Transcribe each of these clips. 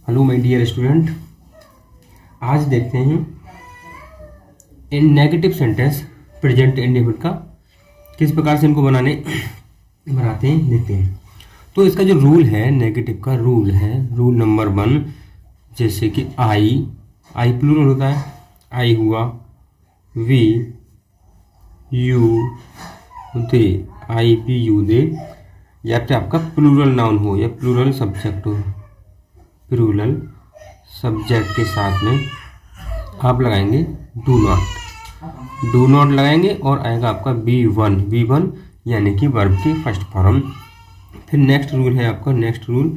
Hello my dear student, आज देखते हैं इन नेगेटिव सेंटेंस प्रेजेंट इंडेफिनिट का किस प्रकार से इनको बनाते हैं देखते हैं। तो इसका जो रूल है, नेगेटिव का रूल है, रूल नंबर 1, जैसे कि आई प्लूरल होता है, आई हुआ, we, you, they, I we you they, या फिर आपका प्लूरल नाउन हो या प्लूरल सब्जेक्ट हो। प्लूरल सब्जेक्ट के साथ में आप लगाएंगे डू नॉट लगाएंगे और आएगा आपका V1 यानी कि वर्ब की फर्स्ट फॉर्म। फिर नेक्स्ट रूल है आपका, नेक्स्ट रूल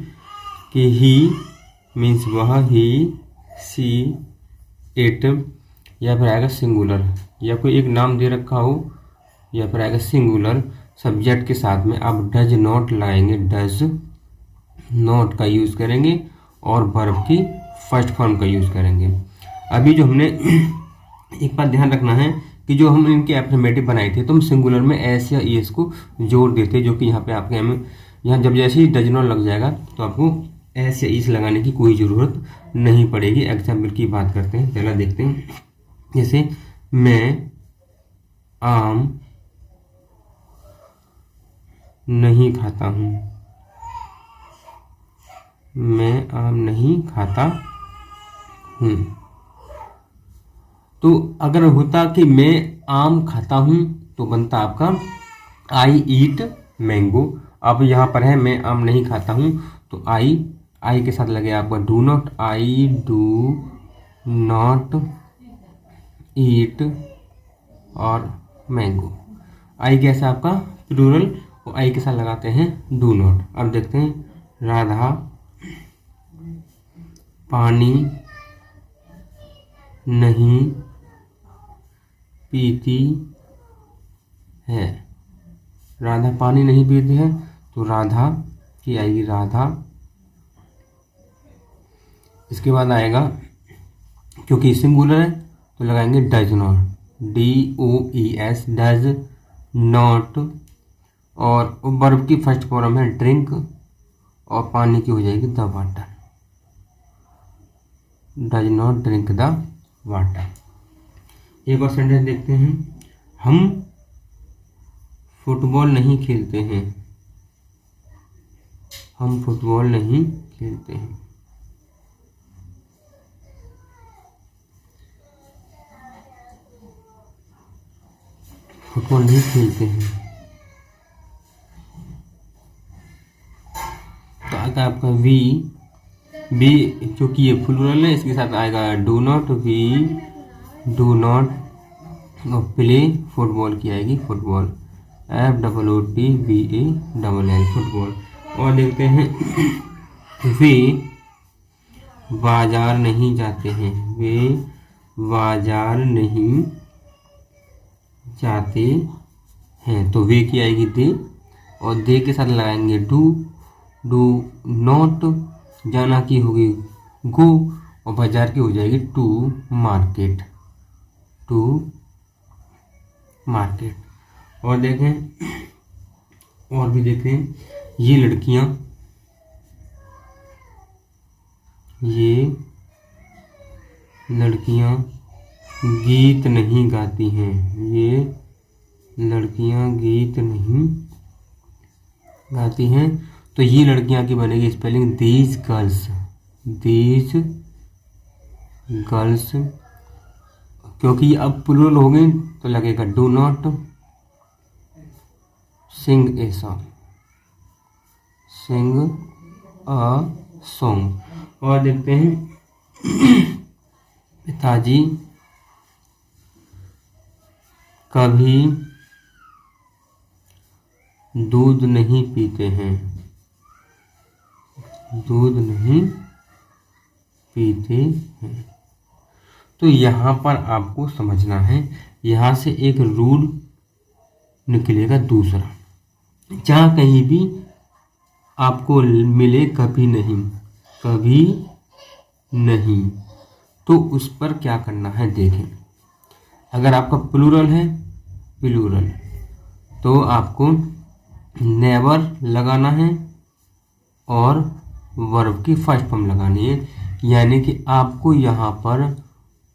कि ही मीन्स वह, ही, सी, इट, या फिर आएगा सिंगुलर, या कोई एक नाम दे रखा हो, या फिर आएगा सिंगुलर सब्जेक्ट के साथ में आप डज नॉट लगाएंगे, डज नॉट का यूज़ करेंगे और वर्ब की फर्स्ट फॉर्म का यूज़ करेंगे। अभी जो हमने एक बात ध्यान रखना है कि जो हम इनके एफर्मेटिव बनाए थे तो हम सिंगुलर में एस या ईएस को जोड़ देते, जो कि यहाँ पे आपके यहाँ जब जैसे ही डज नॉट लग जाएगा तो आपको एस या ईस लगाने की कोई ज़रूरत नहीं पड़ेगी। एग्जाम्पल की बात करते हैं, पहला देखते हैं, जैसे मैं आम नहीं खाता हूँ, मैं आम नहीं खाता हूँ। तो अगर होता कि मैं आम खाता हूँ तो बनता आपका आई ईट मैंगो। अब यहाँ पर है मैं आम नहीं खाता हूँ तो आई के साथ लगे आपका do not, I do not eat और मैंगो। आई कैसा आपका प्लूरल, तो आई के साथ लगाते हैं डू नॉट। अब देखते हैं राधा पानी नहीं पीती है, राधा पानी नहीं पीती है तो राधा की आएगी राधा। इसके बाद आएगा, क्योंकि सिंगुलर है तो लगाएंगे does not, DOES, does not, और वर्ब की फर्स्ट फॉर्म है ड्रिंक और पानी की हो जाएगी the water, does not drink the water. एक और सेंटेंस देखते हैं, हम फुटबॉल नहीं खेलते हैं, हम फुटबॉल नहीं खेलते हैं। फुटबॉल नहीं खेलते हैं तो आएगा आपका वी, क्योंकि ये प्लूरल है इसके साथ आएगा do not, we do not, और प्ले फुटबॉल की आएगी फुटबॉल, FOOTBALL फुटबॉल। और देखते हैं वे बाजार नहीं जाते हैं, वे बाजार नहीं जाते हैं तो वे की आएगी दे, और दे के साथ लगाएंगे डू नॉट, जाना की होगी गो, और बाजार की हो जाएगी टू मार्केट, और देखें, और भी देखें, ये लड़कियां गीत नहीं गाती हैं, ये लड़कियां गीत नहीं गाती हैं तो ये लड़कियां की बनेगी स्पेलिंग दीज गर्ल्स, क्योंकि अब प्लूरल हो गई तो लगेगा do not sing a song. और देखते हैं पिताजी कभी दूध नहीं पीते हैं, दूध नहीं पीते हैं। तो यहाँ पर आपको समझना है, यहाँ से एक रूल निकलेगा दूसरा, जहाँ कहीं भी आपको मिले कभी नहीं तो उस पर क्या करना है देखें। अगर आपका प्लूरल है तो आपको नेवर लगाना है और वर्ब की फर्स्ट फॉर्म लगानी है। यानी कि आपको यहाँ पर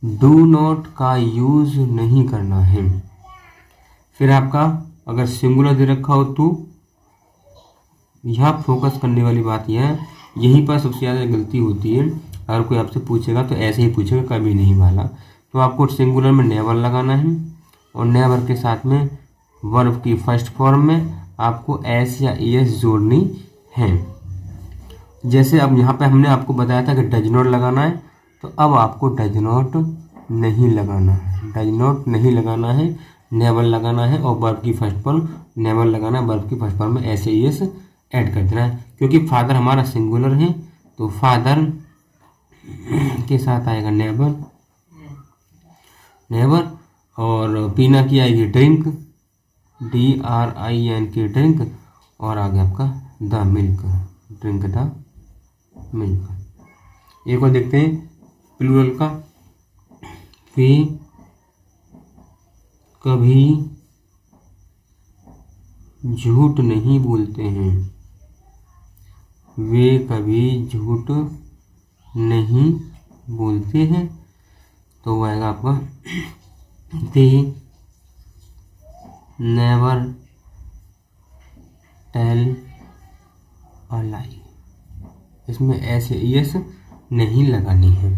डू नॉट का यूज नहीं करना है। फिर आपका अगर सिंगुलर दे रखा हो तो यहाँ फोकस करने वाली बात यह है, यहीं पर सबसे ज़्यादा गलती होती है। अगर कोई आपसे पूछेगा तो ऐसे ही पूछेगा, कभी नहीं वाला। तो आपको सिंगुलर में नेवर लगाना है और नेवर के साथ में वर्ब की फर्स्ट फॉर्म में आपको एस या एस जोड़नी है। जैसे अब यहाँ पे हमने आपको बताया था कि डज नॉट लगाना है, तो अब आपको डज नॉट नहीं लगाना है, डज नॉट नहीं लगाना है, नेवर लगाना है और वर्ब की फर्स्ट फॉर्म नेवर लगाना है, वर्ब की फर्स्ट फॉर्म में एस एस ऐड कर देना है। क्योंकि फादर हमारा सिंगुलर है तो फादर के साथ आएगा नेवर, नेवर, और पीना की आएगी ड्रिंक, DRINK ड्रिंक, और आगे आपका the milk, drink the milk. एक और देखते हैं प्लूरल का, वे कभी झूठ नहीं बोलते हैं, वे कभी झूठ नहीं बोलते हैं, तो वो आएगा आपका दे नेवर टेल अ लाई। इसमें एस नहीं लगानी है।